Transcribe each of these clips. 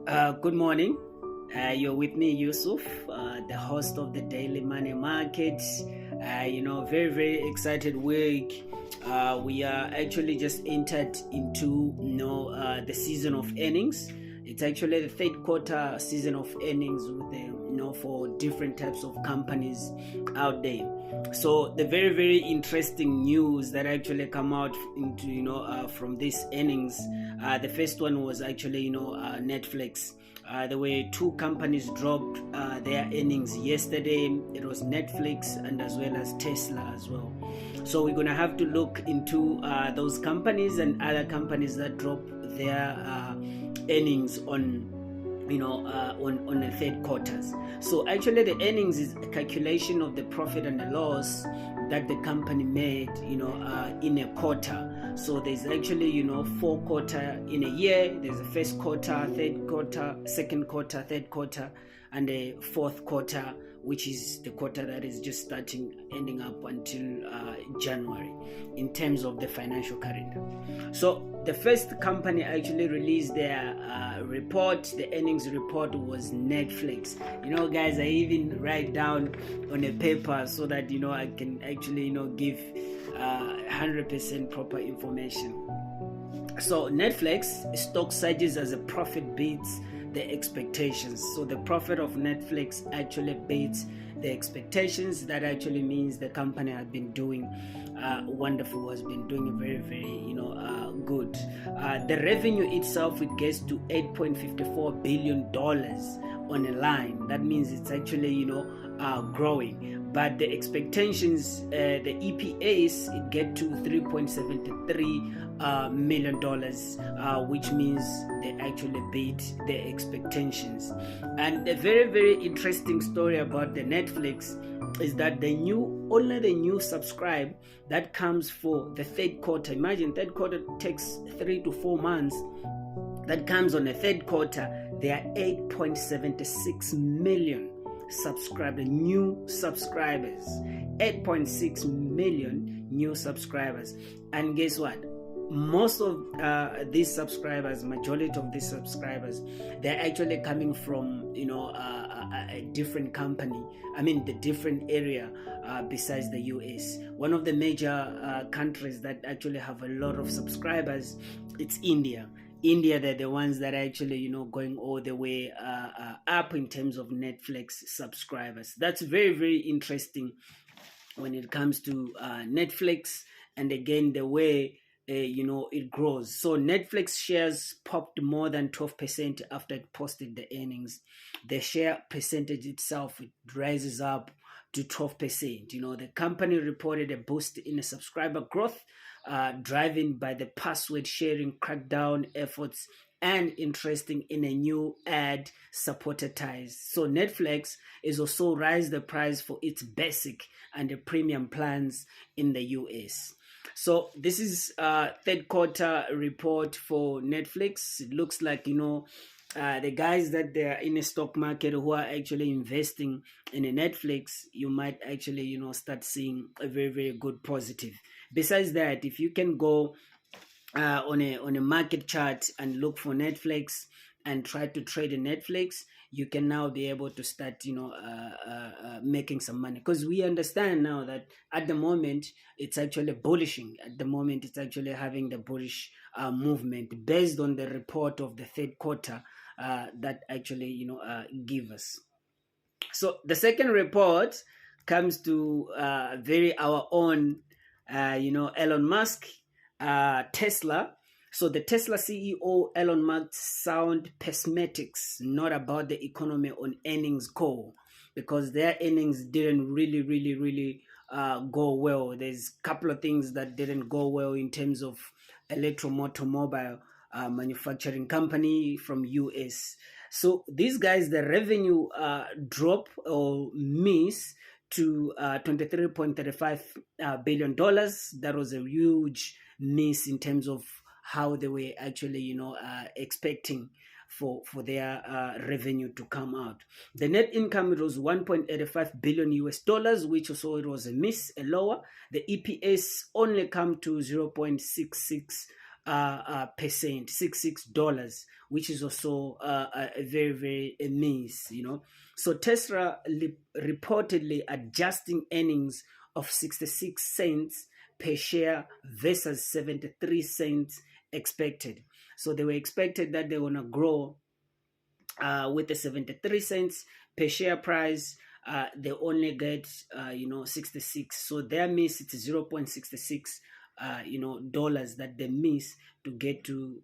Good morning. You're with me, Yusuf, the host of the Daily Money Market. Very, very excited week. We are actually just entered into the season of earnings. It's actually the third quarter season of earnings with for different types of companies out there. So the very, very interesting news that actually come out into from these earnings. The first one was actually Netflix. There were two companies dropped their earnings yesterday. It was Netflix and as well as Tesla as well. So we're gonna have to look into those companies and other companies that drop their earnings on the third quarters. So actually the earnings is a calculation of the profit and the loss that the company made in a quarter. So there's actually 4 quarter in a year. There's the first quarter, third quarter, second quarter, third quarter, and the fourth quarter, which is the quarter that is just starting, ending up until January in terms of the financial calendar. So the first company actually released their report. The earnings report was Netflix. Guys, I even write down on a paper so that I can actually give 100% proper information. So Netflix stock surges as a profit beats the expectations. So the profit of Netflix actually beats the expectations. That actually means the company has been doing wonderful, has been doing very, very good. The revenue itself, it gets to $8.54 billion on a line. That means it's actually growing. But the expectations, the EPS, it get to $3.73 million, which means they actually beat the expectations. And a very, very interesting story about the Netflix is that only the new subscribe that comes for the third quarter. Imagine third quarter takes 3 to 4 months. That comes on the third quarter. There are 8.76 million new subscribers. 8.6 million new subscribers. And guess what? Most of these subscribers, majority of these subscribers, they're actually coming from a different company. The different area besides the US. One of the major countries that actually have a lot of subscribers, it's India. They're the ones that are actually going all the way up in terms of Netflix subscribers. That's very, very interesting when it comes to Netflix, and again the way it grows. So Netflix shares popped more than 12% after it posted the earnings. The share percentage itself, it rises up to 12%. The company reported a boost in the subscriber growth, driven by the password sharing crackdown efforts and interesting in a new ad supported ties. So Netflix is also raised the price for its basic and the premium plans in the US. So this is third quarter report for Netflix. It looks like the guys that they are in the stock market who are actually investing in a Netflix, you might actually start seeing a very, very good positive. Besides that, if you can go on a market chart and look for Netflix and try to trade in Netflix, you can now be able to start making some money, because we understand now that at the moment it's actually bullishing. At the moment it's actually having the bullish movement based on the report of the third quarter that actually give us. So the second report comes to our own Elon Musk, Tesla. So the Tesla CEO Elon Musk sound pessimists, not about the economy on earnings call, because their earnings didn't really go well. There's a couple of things that didn't go well in terms of automobile manufacturing company from US. So these guys, the revenue drop or miss to $23.35 billion. That was a huge miss in terms of how they were actually expecting for their revenue to come out. The net income, it was 1.85 billion US dollars, which also it was a miss, a lower. The EPS only come to 0.66 percent, $66, which is also a very, very immense, So Tesla reportedly adjusting earnings of 66 cents per share versus 73 cents expected. So they were expected that they're gonna grow with the 73 cents per share price. They only get 66. So their miss, it's 0.66 dollars that they miss to get to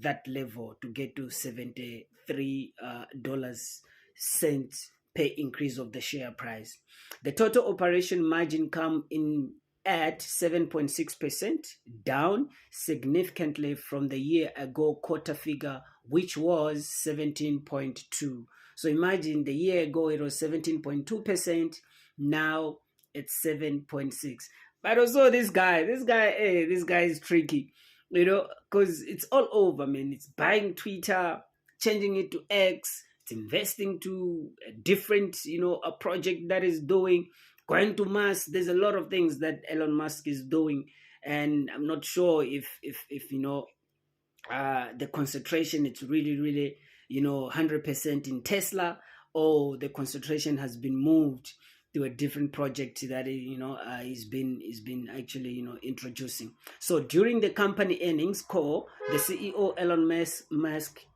that level, to get to 73 dollars cents per increase of the share price. The total operation margin come in at 7.6%, down significantly from the year ago quarter figure, which was 17.2. So imagine the year ago it was 17.2%, now it's 7.6. But also this guy, this guy is tricky, because it's all over, man. It's buying Twitter, changing it to X, it's investing to a different, a project that is doing, going to Mars. There's a lot of things that Elon Musk is doing, and I'm not sure if the concentration, it's really 100% in Tesla, or the concentration has been moved to a different project that he's been actually introducing. So during the company earnings call, the CEO Elon Musk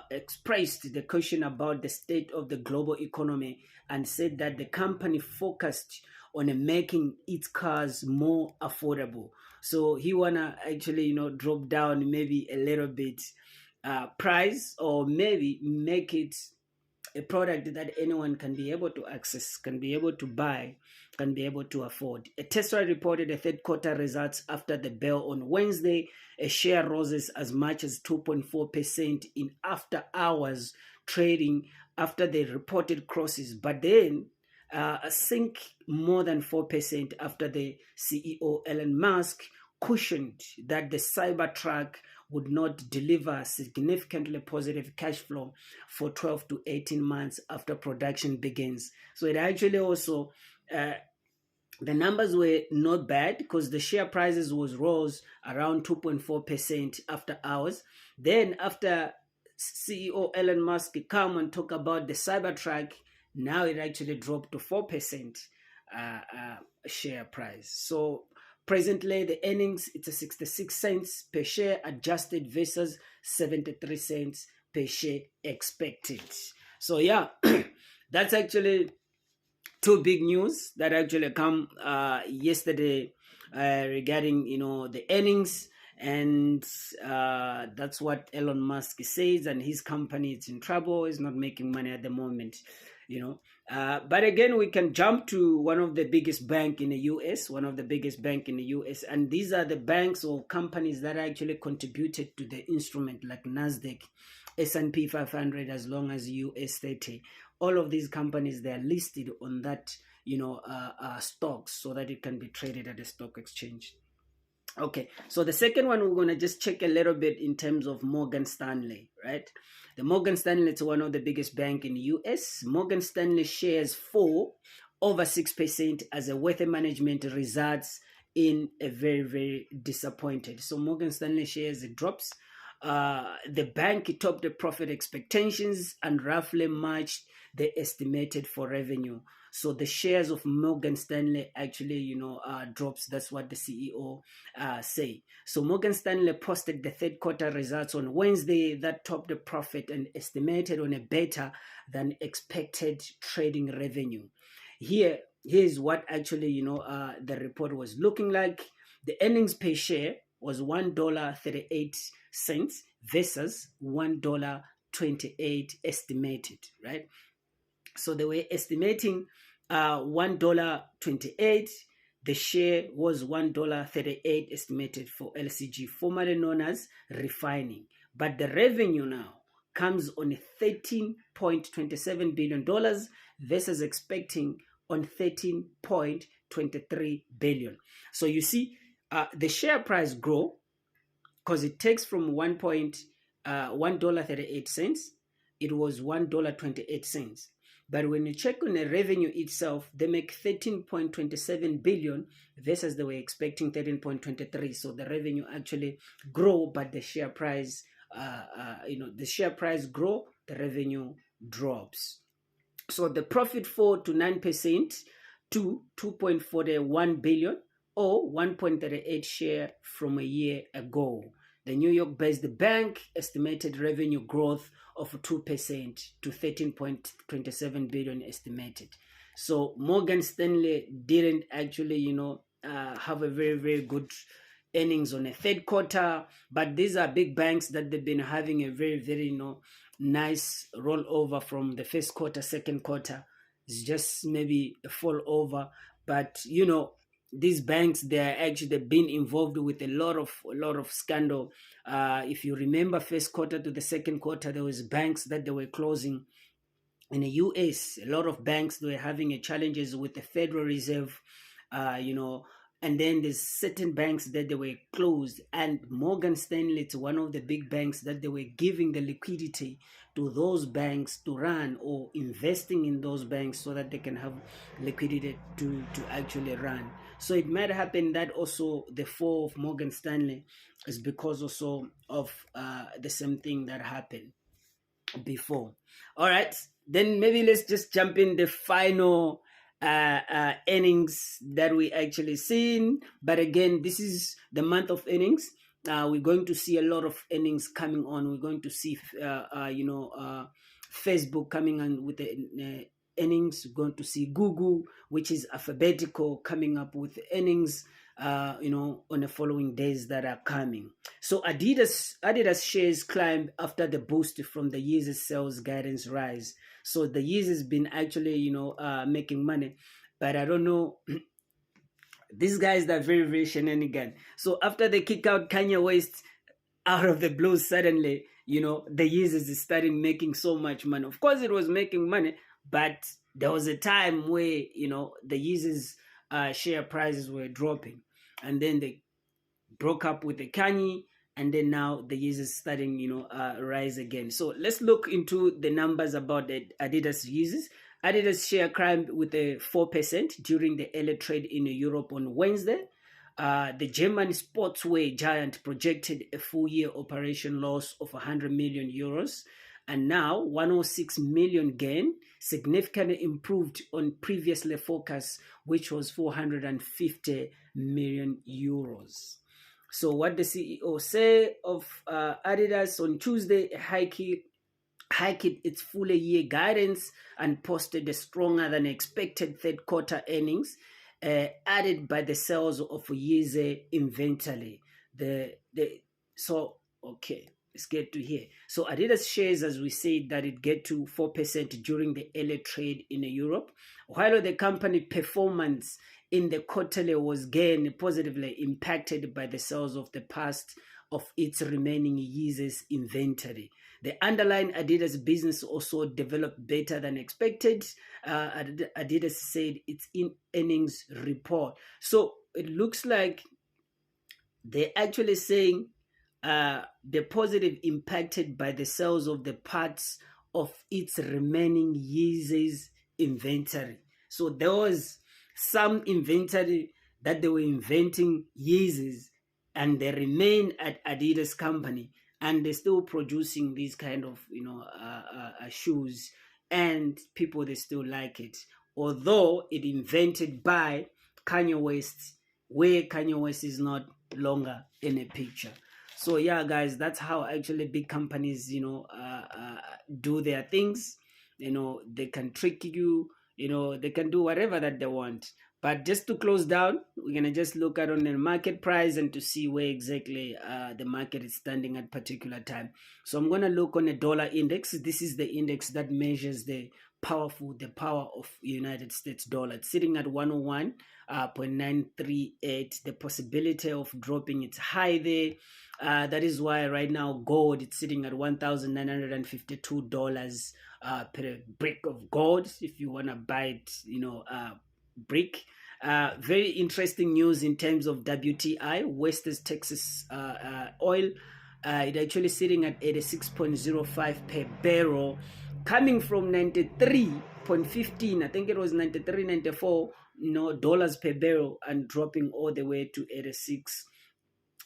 expressed the caution about the state of the global economy and said that the company focused on making its cars more affordable. So he wanna actually drop down maybe a little bit price, or maybe make it a product that anyone can be able to access, can be able to buy, can be able to afford. Tesla reported the third quarter results after the bell on Wednesday. A share rose as much as 2.4% in after hours trading after they reported crosses, but then sink more than 4% after the CEO Elon Musk cautioned that the Cybertruck would not deliver significantly positive cash flow for 12 to 18 months after production begins. So it actually also, the numbers were not bad, because the share prices rose around 2.4% after hours. Then after CEO Elon Musk come and talk about the Cybertruck, now it actually dropped to 4% share price. So presently, the earnings, it's a 66 cents per share adjusted versus 73 cents per share expected. So yeah, that's actually two big news that actually come yesterday regarding the earnings, and that's what Elon Musk says, and his company is in trouble, is not making money at the moment. But again, we can jump to one of the biggest bank in the US, and these are the banks or companies that actually contributed to the instrument, like Nasdaq, S&P 500, as long as US 30. All of these companies, they are listed on that stocks, so that it can be traded at the stock exchange. Okay, so the second one, we're going to just check a little bit in terms of Morgan Stanley, right? The Morgan Stanley, it's one of the biggest bank in the US. Morgan Stanley shares fall over 6% as a wealth management results in a very, very disappointed. So Morgan Stanley shares, it drops. The bank topped the profit expectations and roughly matched the estimated for revenue. So the shares of Morgan Stanley actually, drops. That's what the CEO say. So Morgan Stanley posted the third quarter results on Wednesday that topped the profit and estimated on a better than expected trading revenue. Here's what actually, the report was looking like. The earnings per share was $1.38 versus $1.28 estimated, right? So they were estimating $1.28. The share was $1.38 estimated for LCG, formerly known as refining. But the revenue now comes on $13.27 billion versus expecting on $13.23 billion. So you see, the share price grow because it takes from $1.38. It was $1.28. But when you check on the revenue itself, they make 13.27 billion versus they were expecting 13.23. So the revenue actually grow, but the share price, the share price grow, the revenue drops. So the profit fall to 9% to 2.41 billion, or 1.38 share from a year ago. The New York-based bank estimated revenue growth of 2% to 13.27 billion estimated. So Morgan Stanley didn't actually, have a very, very good earnings on a third quarter, but these are big banks that they've been having a very, very, nice rollover from the first quarter, second quarter. It's just maybe a fall over, but these banks, they've been involved with a lot of scandal. If you remember, first quarter to the second quarter, there was banks that they were closing. In the US, a lot of banks, they were having challenges with the Federal Reserve, and then there's certain banks that they were closed, and Morgan Stanley, it's one of the big banks that they were giving the liquidity to those banks to run, or investing in those banks so that they can have liquidity to actually run. So it might happen that also the fall of Morgan Stanley is because also of the same thing that happened before. All right, then maybe let's just jump in the final earnings that we actually seen. But again, this is the month of earnings. We're going to see a lot of earnings coming on. We're going to see Facebook coming on with the earnings. We're going to see Google, which is alphabetical, coming up with earnings on the following days that are coming. So Adidas shares climbed after the boost from the Yeezy sales guidance rise. So the Yeezy's been actually making money, but I don't know. These guys are very, very shenanigan. So after they kick out Kanye West out of the blue, suddenly the Yeezys is starting making so much money. Of course, it was making money, but there was a time where the Yeezys share prices were dropping, and then they broke up with the Kanye, and then now the Yeezys starting rise again. So let's look into the numbers about the Adidas Yeezys. Adidas share climbed with a 4% during the early trade in Europe on Wednesday. The German sportswear giant projected a full-year operation loss of 100 million euros, and now 106 million gain, significantly improved on previously forecast, which was 450 million euros. So what the CEO say of Adidas on Tuesday, hiked its full year guidance and posted a stronger than expected third quarter earnings, added by the sales of Yeezy inventory. Let's get to here. So Adidas shares, as we said, that it get to 4% during the early trade in Europe, while the company performance in the quarterly was again positively impacted by the sales of the past of its remaining Yeezys inventory. The underlying Adidas business also developed better than expected, Adidas said it's in earnings report. So it looks like they're actually saying the positive impacted by the sales of the parts of its remaining Yeezys inventory. So there was some inventory that they were inventing Yeezys, and they remain at Adidas company, and they're still producing these kind of shoes, and people, they still like it, although it invented by Kanye West, where Kanye West is not longer in a picture. So yeah, guys, that's how actually big companies do their things. They can trick you, they can do whatever that they want. But just to close down, we're going to just look at on the market price and to see where exactly the market is standing at particular time. So I'm going to look on a dollar index. This is the index that measures the power of United States dollar. It's sitting at 101.938. The possibility of dropping, it's high there. That is why right now gold, it's sitting at $1,952 per brick of gold, if you want to buy it, brick. Very interesting news in terms of WTI, West Texas oil. It actually sitting at 86.05 per barrel, coming from 93 98.15. I think it was 93, 94, dollars per barrel, and dropping all the way to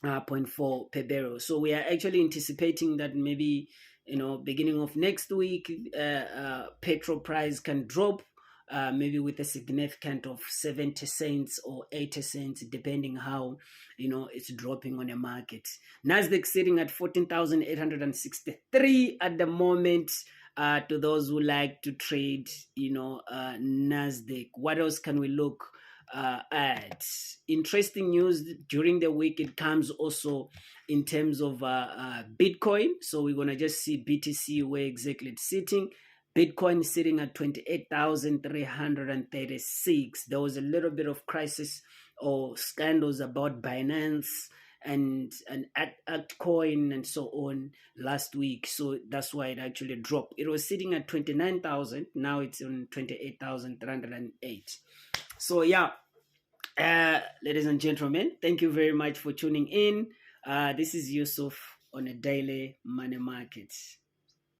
86.4 per barrel. So we are actually anticipating that maybe, beginning of next week, petrol price can drop, maybe with a significant of 70 cents or 80 cents, depending how, it's dropping on the market. Nasdaq sitting at 14,863 at the moment. To those who like to trade, Nasdaq. What else can we look at? Interesting news during the week. It comes also in terms of Bitcoin. So we're gonna just see BTC where exactly it's sitting. Bitcoin sitting at 28,336. There was a little bit of crisis or scandals about Binance and altcoin and so on last week, so that's why it actually dropped. It was sitting at 29,000. Now it's on 28,308. So yeah, ladies and gentlemen, thank you very much for tuning in. This is Yusuf on a daily money market.